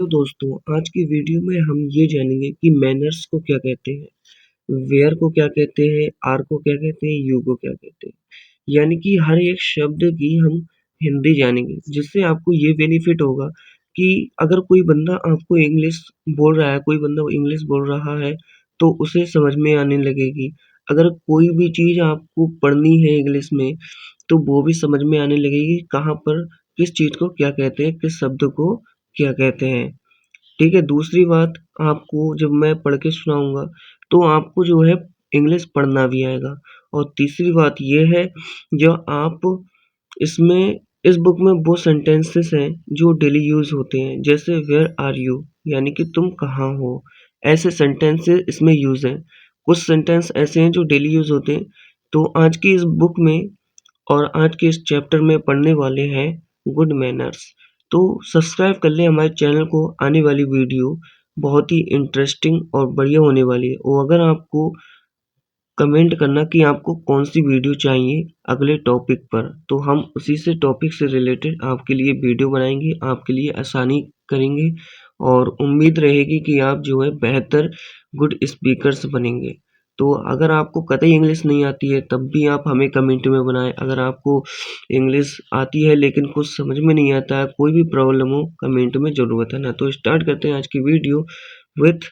तो दोस्तों आज की वीडियो में हम ये जानेंगे कि मैनर्स को क्या कहते हैं, वेयर को क्या कहते हैं, आर को क्या कहते हैं, यू को क्या कहते हैं। यानी कि हर एक शब्द की हम हिंदी जानेंगे, जिससे आपको ये बेनिफिट होगा कि अगर कोई बंदा आपको इंग्लिश बोल रहा है, कोई बंदा इंग्लिश बोल रहा है तो उसे समझ में आने लगेगी। अगर कोई भी चीज़ आपको पढ़नी है इंग्लिश में तो वो भी समझ में आने लगेगी कहाँ पर किस चीज़ को क्या कहते हैं, किस शब्द को क्या कहते हैं। ठीक है, दूसरी बात, आपको जब मैं पढ़ के सुनाऊँगा तो आपको जो है इंग्लिश पढ़ना भी आएगा। और तीसरी बात ये है, जो आप इसमें इस बुक में वो सेंटेंसेस हैं जो डेली यूज़ होते हैं, जैसे वेयर आर यू यानी कि तुम कहाँ हो, ऐसे सेंटेंसेस इसमें यूज़ हैं। कुछ सेंटेंस ऐसे हैं जो डेली यूज़ होते हैं। तो आज की इस बुक में और आज के इस चैप्टर में पढ़ने वाले हैं गुड मैनर्स। तो सब्सक्राइब कर लें हमारे चैनल को, आने वाली वीडियो बहुत ही इंटरेस्टिंग और बढ़िया होने वाली है। और अगर आपको कमेंट करना कि आपको कौन सी वीडियो चाहिए अगले टॉपिक पर, तो हम उसी से टॉपिक से रिलेटेड आपके लिए वीडियो बनाएंगे, आपके लिए आसानी करेंगे और उम्मीद रहेगी कि आप जो है बेहतर गुड स्पीकर्स बनेंगे। तो अगर आपको कतई इंग्लिश नहीं आती है तब भी आप हमें कमेंट में बनाएं। अगर आपको इंग्लिश आती है लेकिन कुछ समझ में नहीं आता है, कोई भी प्रॉब्लम हो, कमेंट में ज़रूर बताना। तो स्टार्ट करते हैं आज की वीडियो विथ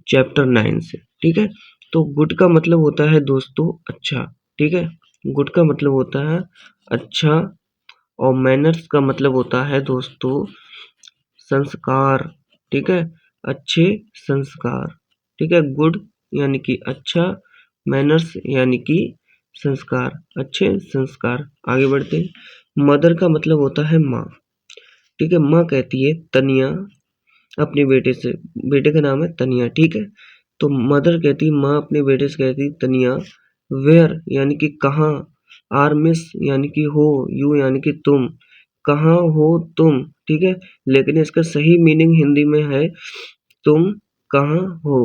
चैप्टर 9 से। ठीक है, तो गुड का मतलब होता है दोस्तों अच्छा। ठीक है, गुड का मतलब होता है अच्छा। और मैनर्स का मतलब होता है दोस्तों संस्कार। ठीक है, अच्छे संस्कार। ठीक है, गुड यानी कि अच्छा, मैनर्स यानी कि संस्कार, अच्छे संस्कार। आगे बढ़ते हैं। मदर का मतलब होता है माँ। ठीक है, माँ कहती है तनिया अपने बेटे से, बेटे का नाम है तनिया। ठीक है, तो मदर कहती है, माँ अपने बेटे से कहती है तनिया वेयर यानी कि कहाँ, आर मिस यानी कि हो, यू यानी कि तुम, कहाँ हो तुम। ठीक है, लेकिन इसका सही मीनिंग हिंदी में है तुम कहाँ हो।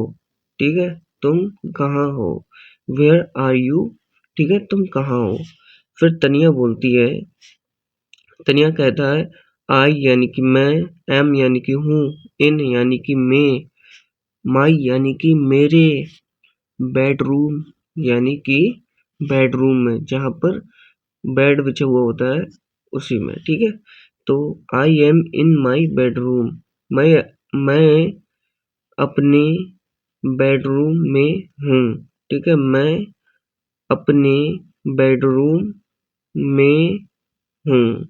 ठीक है, तुम कहाँ हो, वेयर आर यू। ठीक है, तुम कहाँ हो। फिर तनिया बोलती है, तनिया कहता है आई यानी कि मैं, एम यानी कि हूँ, इन यानी कि मैं, माई यानी कि मेरे, बेडरूम यानी कि बेडरूम में, जहाँ पर बेड बिछा हुआ होता है उसी में। ठीक है, तो I am in my bedroom, मैं अपने बेडरूम में हूँ। ठीक है, मैं अपने बेडरूम में हूँ।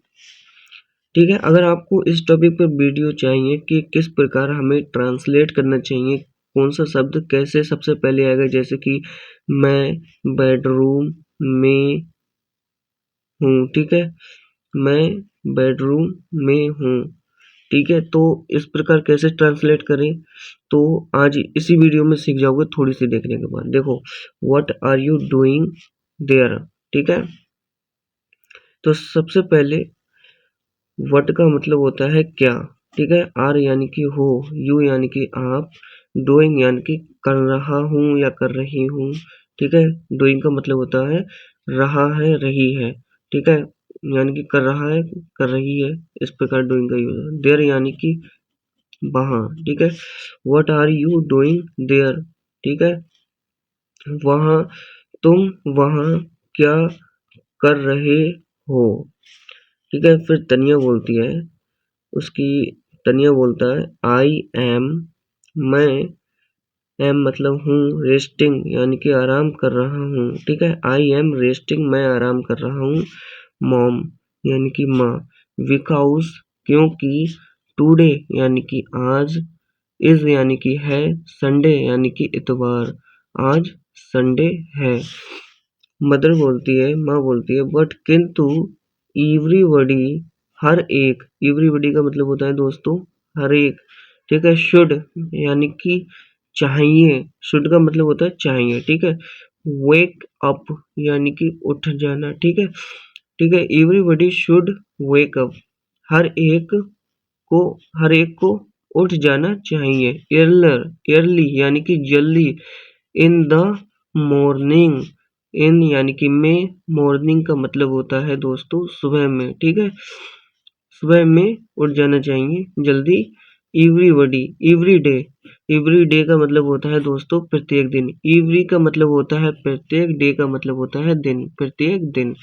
ठीक है, अगर आपको इस टॉपिक पर वीडियो चाहिए कि किस प्रकार हमें ट्रांसलेट करना चाहिए, कौन सा शब्द कैसे सबसे पहले आएगा, जैसे कि मैं बेडरूम में हूँ। ठीक है, मैं बेडरूम में हूँ। ठीक है, तो इस प्रकार कैसे ट्रांसलेट करें तो आज इसी वीडियो में सीख जाओगे थोड़ी सी देखने के बाद। देखो, what are you doing there. ठीक है, तो सबसे पहले व्हाट का मतलब होता है क्या। ठीक है, आर यानी कि हो, यू यानी कि आप, डूइंग यानी कि कर रहा हूँ या कर रही हूँ। ठीक है, डूइंग का मतलब होता है रहा है, रही है। ठीक है, यानी कि कर रहा है, कर रही है, इस प्रकार डूइंग का यूज है। देयर यानी कि वहाँ। ठीक है, what are you doing there. ठीक है, वहाँ, तुम वहाँ क्या कर रहे हो। ठीक है, फिर तनिया बोलती है, उसकी तनिया बोलता है आई एम, मैं, एम मतलब हूँ, रेस्टिंग यानी कि आराम कर रहा हूँ। ठीक है, आई एम रेस्टिंग, मैं आराम कर रहा हूँ। मॉम यानी कि माँ, बिकॉज क्योंकि, टुडे यानी कि आज, इज यानी कि है, संडे यानी कि इतवार, आज संडे है। मदर बोलती है, माँ बोलती है बट किंतु, एवरीबॉडी हर एक, एवरीबॉडी का मतलब होता है दोस्तों हर एक। ठीक है, शुड यानी कि चाहिए, शुड का मतलब होता है चाहिए। ठीक है, वेक अप यानी कि उठ जाना। ठीक है, ठीक है, एवरीबॉडी शुड वेक अप, हर एक को, हर एक को उठ जाना चाहिए। अर्ली यानी कि जल्दी, इन द मॉर्निंग, इन यानी कि में, मॉर्निंग का मतलब होता है दोस्तों सुबह में। ठीक है, सुबह में उठ जाना चाहिए जल्दी। Everybody, every day, every day का मतलब होता है दोस्तों प्रत्येक दिन, एवरी का मतलब होता है प्रत्येक, डे का मतलब होता है दिन, प्रत्येक दिन।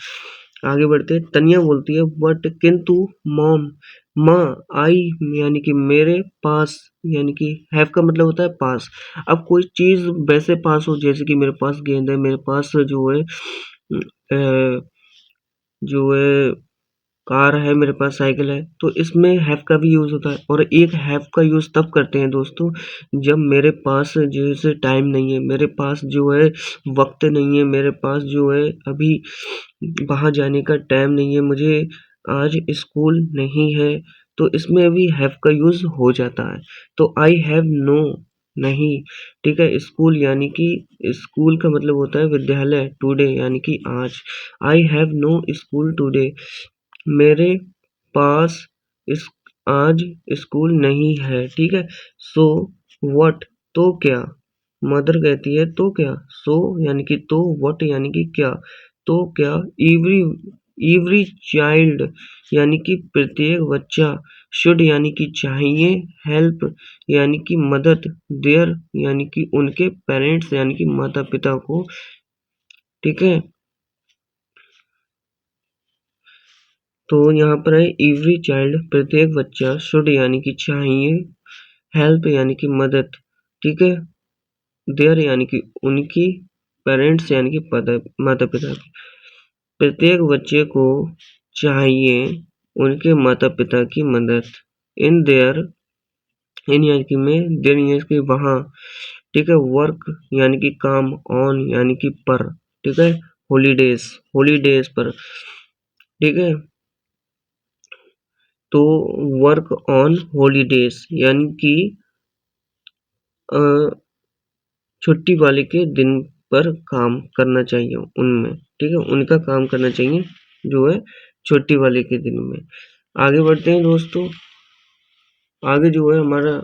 आगे बढ़ते हैं, तनिया बोलती है बट किंतु मॉम, माँ, आई यानी कि मेरे पास, यानी कि हैव का मतलब होता है पास। अब कोई चीज वैसे पास हो, जैसे कि मेरे पास गेंद है, मेरे पास जो है जो है कार है, मेरे पास साइकिल है, तो इसमें हैव का भी यूज होता है। और एक हैव का यूज तब करते हैं दोस्तों जब मेरे पास जैसे टाइम नहीं है, मेरे पास जो है वक्त नहीं है, मेरे पास जो है अभी वहां जाने का टाइम नहीं है, मुझे आज स्कूल नहीं है, तो इसमें भी हैव का यूज हो जाता है। तो आई हैव नो, नहीं, ठीक है। स्कूल यानी कि स्कूल का मतलब होता है विद्यालय, टुडे यानी कि आज। I have no school today, मेरे पास इस आज स्कूल नहीं है, ठीक है। सो व्हाट, तो क्या, मदर कहती है तो क्या, सो यानी कि तो, व्हाट यानी कि क्या, तो क्या, एवरी, एवरी चाइल्ड यानी कि प्रत्येक बच्चा, शुड यानी कि चाहिए, हेल्प यानी कि मदद, देयर यानी कि उनके पेरेंट्स यानी कि माता पिता को, ठीक है। तो यहाँ पर है एवरी चाइल्ड, प्रत्येक बच्चा, शुड यानी कि चाहिए, हेल्प यानी कि मदद, ठीक है, देयर यानी कि उनकी, पेरेंट्स यानी कि माता पिता की, प्रत्येक बच्चे को चाहिए उनके माता पिता की मदद, इन देयर, इन यानी कि में, देयर यानी कि वहाँ, ठीक है, वर्क यानी कि काम, ऑन यानी कि पर, ठीक है, हॉलीडेज, हॉलीडेज पर, ठीक है। तो वर्क ऑन हॉलीडेज यानी कि अ, छुट्टी वाले के दिन पर काम करना चाहिए उनमें, ठीक है, उनका काम करना चाहिए जो है छुट्टी वाले के दिन में। आगे बढ़ते हैं दोस्तों, आगे जो है हमारा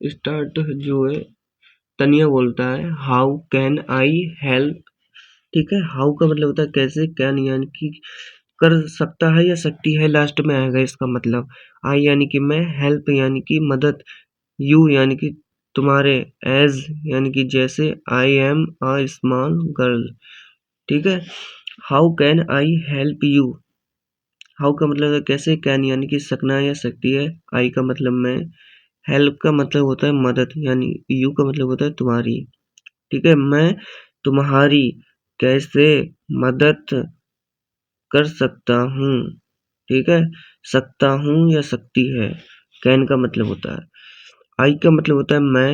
स्टार्ट जो है, तनिया बोलता है हाउ कैन आई हेल्प, ठीक है। हाउ का मतलब होता है कैसे, कैन यानी कि कर सकता है या सकती है, लास्ट में आएगा इसका मतलब। आई यानी कि मैं, हेल्प यानी कि मदद, यू यानी कि तुम्हारे, एज यानी कि जैसे, I am a small girl, ठीक है। How can I help you, how का मतलब है कैसे, कैन यानी कि सकना या सकती है, आई का मतलब मैं, हेल्प का मतलब होता है मदद, यानी यू का मतलब होता है तुम्हारी, ठीक है। मैं तुम्हारी कैसे मदद कर सकता हूँ, ठीक है। सकता हूँ या सकती है, कैन का मतलब होता है। आई का मतलब होता है मैं,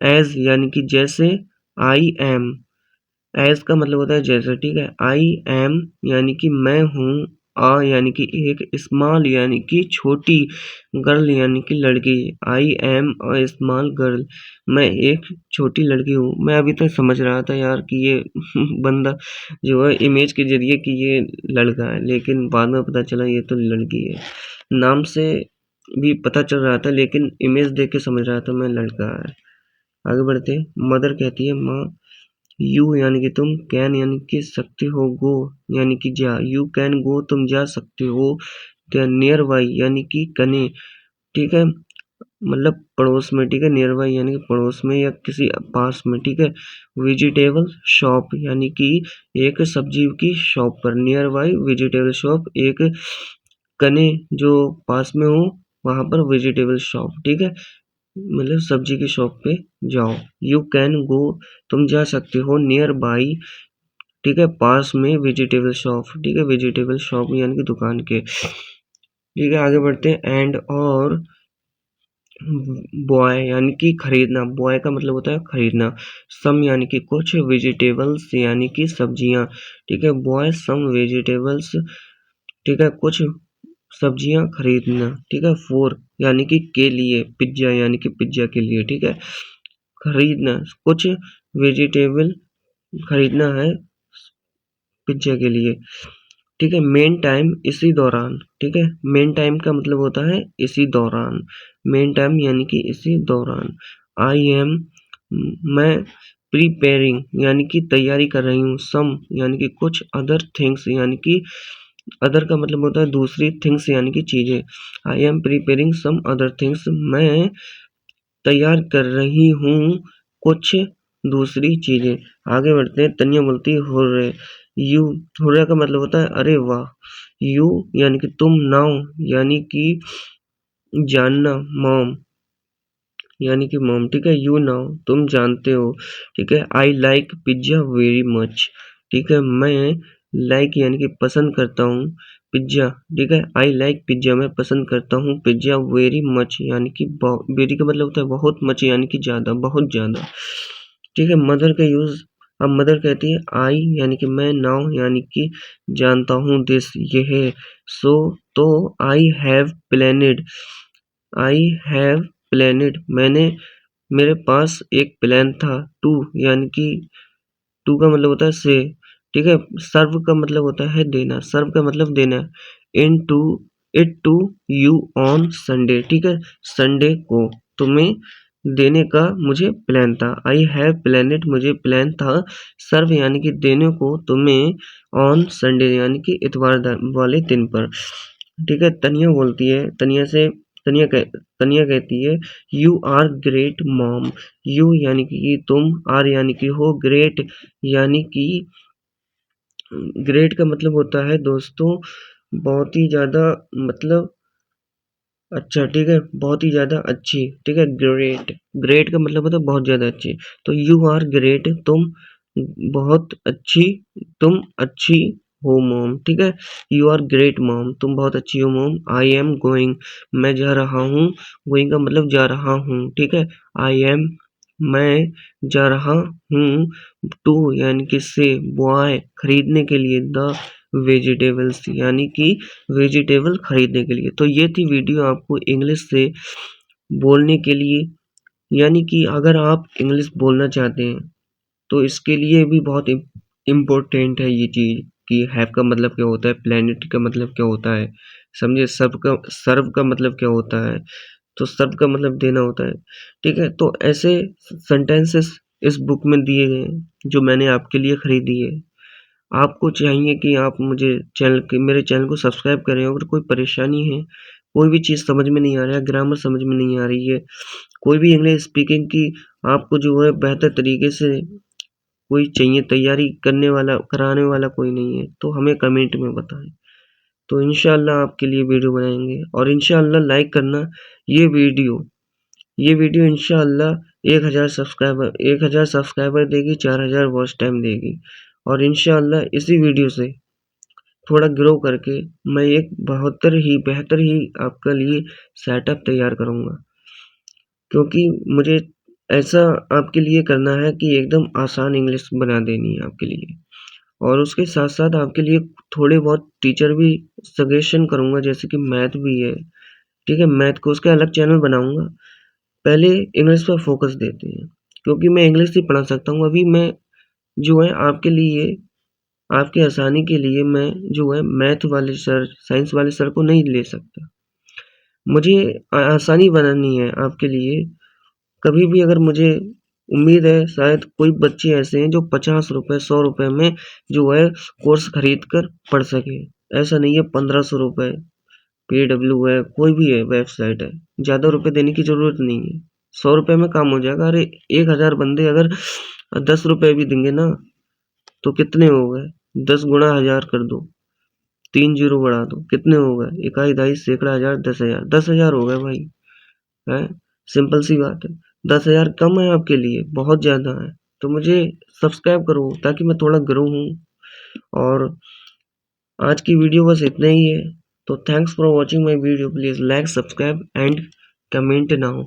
एज यानी कि जैसे, आई एम, एज का मतलब होता है जैसे, ठीक है। आई एम यानी कि मैं हूँ, आ यानी कि एक, स्मॉल यानी कि छोटी, गर्ल यानी कि लड़की, I am a small girl, मैं एक छोटी लड़की हूँ। मैं अभी तक समझ रहा था यार कि ये बंदा जो है इमेज के जरिए कि ये लड़का है, लेकिन बाद में पता चला ये तो लड़की है। नाम से भी पता चल रहा था, लेकिन इमेज देख के समझ रहा था मैं लड़का है। आगे बढ़ते, मदर कहती है माँ, यू यानी कि तुम, कैन यानी कि सकते हो, गो यानी कि जा, यू कैन गो तुम जा सकते हो, नियर बाई यानी कि कने, ठीक है, मतलब पड़ोस में, ठीक है, नियर बाई यानी कि पड़ोस में या किसी पास में, ठीक है। वेजिटेबल शॉप यानी कि एक सब्जी की शॉप पर, नियर बाई वेजिटेबल शॉप, एक कने जो पास में हो वहां पर वेजिटेबल शॉप, ठीक है, मतलब सब्जी की शॉप पे जाओ। यू कैन गो तुम जा सकते हो, नियर बाई, ठीक है, पास में, वेजिटेबल शॉप, ठीक है, वेजिटेबल शॉप यानी कि दुकान के, ठीक है। आगे बढ़ते हैं, एंड और बॉय यानी कि खरीदना, बॉय का मतलब होता है खरीदना, सम यानी कि कुछ, वेजिटेबल्स यानी कि सब्जियां, ठीक है, बॉय सम वेजिटेबल्स, ठीक है, कुछ सब्जियां खरीदना, ठीक है। फोर यानी कि के लिए, पिज्जा यानी कि पिज्जा के लिए, ठीक है, खरीदना कुछ वेजिटेबल खरीदना है पिज्जा के लिए, ठीक है। मेन टाइम इसी दौरान, ठीक है, मेन टाइम का मतलब होता है इसी दौरान, मेन टाइम यानी कि इसी दौरान। आई एम, मैं, प्रिपेयरिंग यानी कि तैयारी कर रही हूँ, सम यानी कि कुछ, अदर थिंग्स यानी कि अदर का मतलब होता है दूसरी, थिंग्स यानी कि चीजें। I am preparing some other things, मैं तैयार कर रही हूँ कुछ दूसरी चीजें। आगे बढ़ते हैं। तनिया बोलती है हुर्रे। यू, हुर्रे का मतलब होता है अरे वाह। यू यानी कि तुम, नाउ यानी कि जानना, मॉम यानी कि मॉम, ठीक है। यू नाउ तुम जानते हो, ठीक है। I like pizza very much, ठीक है। मैं लाइक यानी कि पसंद करता हूँ पिज्जा, ठीक है। आई लाइक पिज्जा, मैं पसंद करता हूँ पिज्जा वेरी मच यानी कि वेरी का मतलब होता है बहुत, मच यानी कि ज्यादा, बहुत ज्यादा, ठीक है। मदर का यूज, अब मदर कहती है आई यानी कि मैं, नाउ यानी कि जानता हूँ, दिस ये है, सो तो आई हैव प्लानिड, आई हैव प्लानिड मैंने, मेरे पास एक प्लान था, टू यानी कि टू का मतलब होता है से, ठीक है। सर्व का मतलब होता है देना, सर्व का मतलब देना। In to it to you on Sunday, ठीक है। संडे को तुम्हें देने का मुझे प्लान था। आई हैव प्लानिड मुझे प्लान था, सर्व यानी कि देने को तुम्हें, ऑन संडे यानी कि इतवार वाले दिन पर, ठीक है। तनिया बोलती है, तनिया कह, तनिया कहती है you are great mom, you यानी कि तुम, आर यानी कि हो, ग्रेट यानी कि, ग्रेट का मतलब होता है दोस्तों बहुत ही ज़्यादा, मतलब अच्छा, ठीक है, बहुत ही ज़्यादा अच्छी, ठीक है। ग्रेट, ग्रेट का मतलब होता है बहुत ज़्यादा अच्छी। तो यू आर ग्रेट, तुम बहुत अच्छी, तुम अच्छी हो मॉम, ठीक है। यू आर ग्रेट मॉम, तुम बहुत अच्छी हो मॉम। आई एम गोइंग, मैं जा रहा हूँ, गोइंग का मतलब जा रहा हूँ, ठीक है। आई एम, मैं जा रहा हूँ, टू यानी कि से, बॉय खरीदने के लिए, द वेजिटेबल्स यानी कि वेजिटेबल खरीदने के लिए। तो ये थी वीडियो आपको इंग्लिश से बोलने के लिए, यानी कि अगर आप इंग्लिश बोलना चाहते हैं तो इसके लिए भी बहुत इम्पोर्टेंट है ये चीज़ कि हैव का मतलब क्या होता है, प्लेनेट का मतलब क्या होता है, समझे। सर्व का मतलब क्या होता है, तो सर्व का मतलब देना होता है, ठीक है। तो ऐसे सेंटेंसेस इस बुक में दिए गए हैं जो मैंने आपके लिए खरीदी है। आपको चाहिए कि आप मुझे मेरे चैनल को सब्सक्राइब करें। अगर कोई परेशानी है, कोई भी चीज़ समझ में नहीं आ रहा है, ग्रामर समझ में नहीं आ रही है, कोई भी इंग्लिश स्पीकिंग की आपको जो है बेहतर तरीके से कोई चाहिए, तैयारी करने वाला, कराने वाला कोई नहीं है, तो हमें कमेंट में बताएं। तो इंशाल्लाह आपके लिए वीडियो बनाएंगे, और इंशाल्लाह लाइक करना। ये वीडियो ये वीडियो इंशाल्लाह 1000 सब्सक्राइबर देगी, 4000 वॉच टाइम देगी, और इंशाल्लाह इसी वीडियो से थोड़ा ग्रो करके मैं एक बेहतर ही आपके लिए सेटअप तैयार करूँगा, क्योंकि मुझे ऐसा आपके लिए करना है कि एकदम आसान इंग्लिश बना देनी है आपके लिए। और उसके साथ-साथ आपके लिए थोड़े बहुत टीचर भी सजेशन करूँगा, जैसे कि मैथ भी है, ठीक है। मैथ को उसका अलग चैनल बनाऊँगा। पहले इंग्लिश पर फोकस देते हैं, क्योंकि मैं इंग्लिश ही पढ़ा सकता हूँ। अभी मैं जो है आपके लिए, आपकी आसानी के लिए मैं जो है मैथ वाले सर, साइंस वाले सर को नहीं ले सकता। मुझे आसानी बनानी है आपके लिए। कभी भी अगर मुझे उम्मीद है शायद कोई बच्चे ऐसे हैं जो 50 रुपए 100 रुपए में जो है कोर्स खरीद कर पढ़ सके। ऐसा नहीं है 1500 रुपए, PW है, कोई भी है, वेबसाइट है, ज़्यादा रुपए देने की ज़रूरत नहीं है। 100 रुपए में काम हो जाएगा। अरे 1000 बंदे अगर 10 रुपए भी देंगे ना, तो कितने हो गए? 10 गुणा 1000 कर दो, 3 जीरो बढ़ा दो, कितने हो गए? इकाई, दहाई, सैकड़ा, हजार, 10,000, 10,000 हो गए भाई, है। सिंपल सी बात है। 10,000 कम है आपके लिए, बहुत ज़्यादा है। तो मुझे सब्सक्राइब करो ताकि मैं थोड़ा ग्रो हूँ। और आज की वीडियो बस इतना ही है। तो thanks for watching my video, please like, subscribe and comment now.